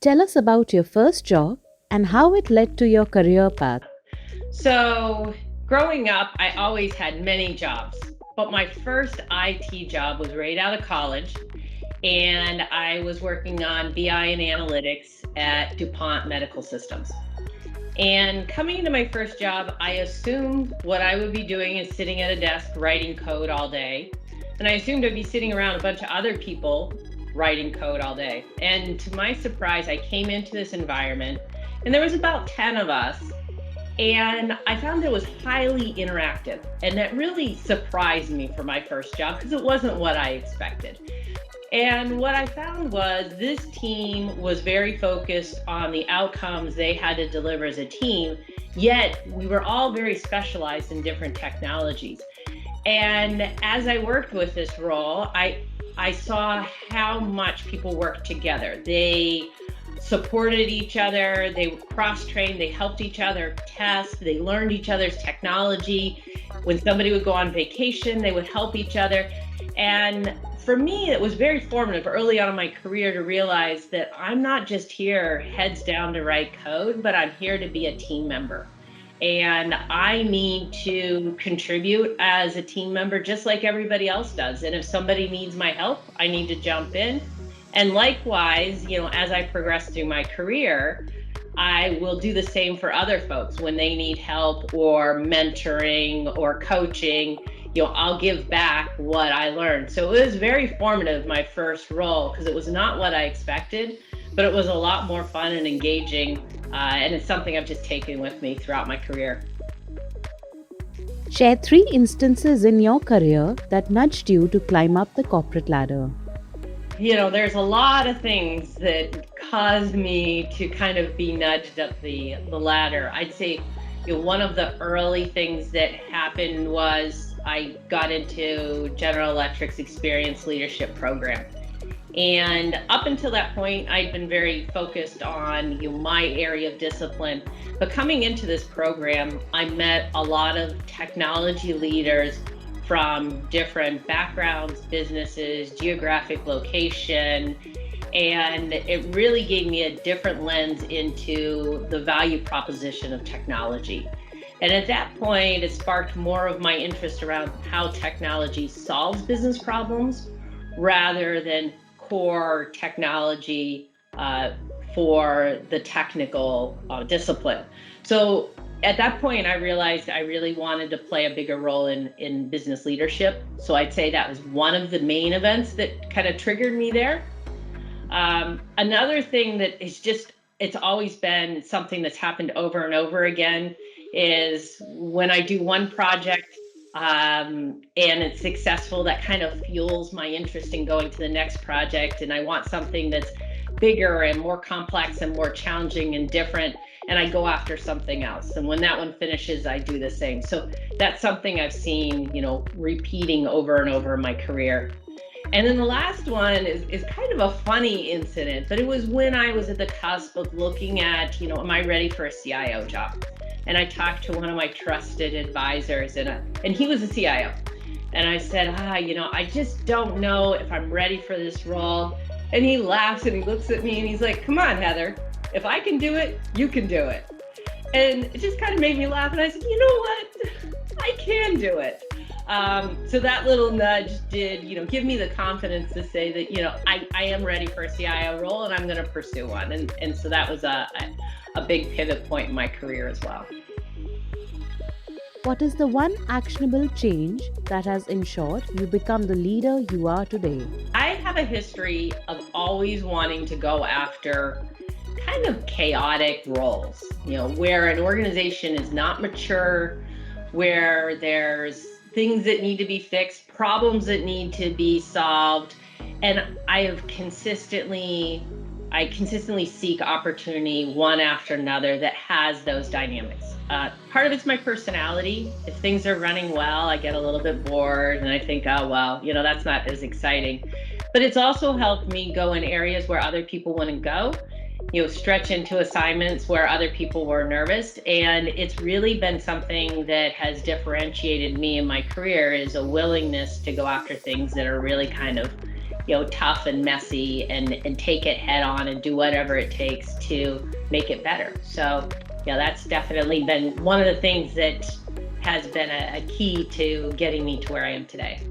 Tell us about your first job and how it led to your career path. So, growing up, I always had many jobs, but my first IT job was right out of college, and I was working on BI and analytics at DuPont Medical Systems. And coming into my first job, I assumed what I would be doing is sitting at a desk writing code all day. And I assumed I'd be sitting around a bunch of other people writing code all day. And to my surprise, I came into this environment and there was about 10 of us, and I found it was highly interactive. And that really surprised me for my first job because it wasn't what I expected. And what I found was this team was very focused on the outcomes they had to deliver as a team, yet we were all very specialized in different technologies. And as I worked with this role, I saw how much people worked together. They supported each other, they cross-trained, they helped each other test, they learned each other's technology. When somebody would go on vacation, they would help each other. And for me, it was very formative early on in my career to realize that I'm not just here heads down to write code, but I'm here to be a team member. And I need to contribute as a team member just like everybody else does. And if somebody needs my help, I need to jump in. And likewise, as I progress through my career, I will do the same for other folks when they need help or mentoring or coaching. I'll give back what I learned. So it was very formative, my first role, because it was not what I expected, but it was a lot more fun and engaging. And it's something I've just taken with me throughout my career. Share 3 instances in your career that nudged you to climb up the corporate ladder. There's a lot of things that caused me to kind of be nudged up the ladder. I'd say, one of the early things that happened was I got into General Electric's Experience Leadership Program. And up until that point, I'd been very focused on my area of discipline. But coming into this program, I met a lot of technology leaders from different backgrounds, businesses, geographic location, and it really gave me a different lens into the value proposition of technology. And at that point, it sparked more of my interest around how technology solves business problems rather than core technology for the technical discipline. So at that point, I realized I really wanted to play a bigger role in business leadership. So I'd say that was one of the main events that kind of triggered me there. Another thing that is it's always been something that's happened over and over again is when I do one project and it's successful, that kind of fuels my interest in going to the next project. And I want something that's bigger and more complex and more challenging and different, and I go after something else. And when that one finishes, I do the same. So that's something I've seen, repeating over and over in my career. And then the last one is kind of a funny incident, but it was when I was at the cusp of looking at, am I ready for a CIO job? And I talked to one of my trusted advisors, and he was a CIO. And I said, I just don't know if I'm ready for this role. And he laughs and he looks at me and he's like, come on, Heather, if I can do it, you can do it. And it just kind of made me laugh. And I said, you know what? I can do it. So that little nudge did, give me the confidence to say that, I am ready for a CIO role and I'm going to pursue one. And so that was a big pivot point in my career as well. What is the one actionable change that has ensured you become the leader you are today? I have a history of always wanting to go after kind of chaotic roles, where an organization is not mature, where there's things that need to be fixed, problems that need to be solved. And I consistently seek opportunity one after another that has those dynamics. Part of it's my personality. If things are running well, I get a little bit bored and I think, oh, well, that's not as exciting. But it's also helped me go in areas where other people wouldn't go, stretch into assignments where other people were nervous. And it's really been something that has differentiated me in my career, is a willingness to go after things that are really kind of tough and messy, and take it head on and do whatever it takes to make it better. So that's definitely been one of the things that has been a key to getting me to where I am today.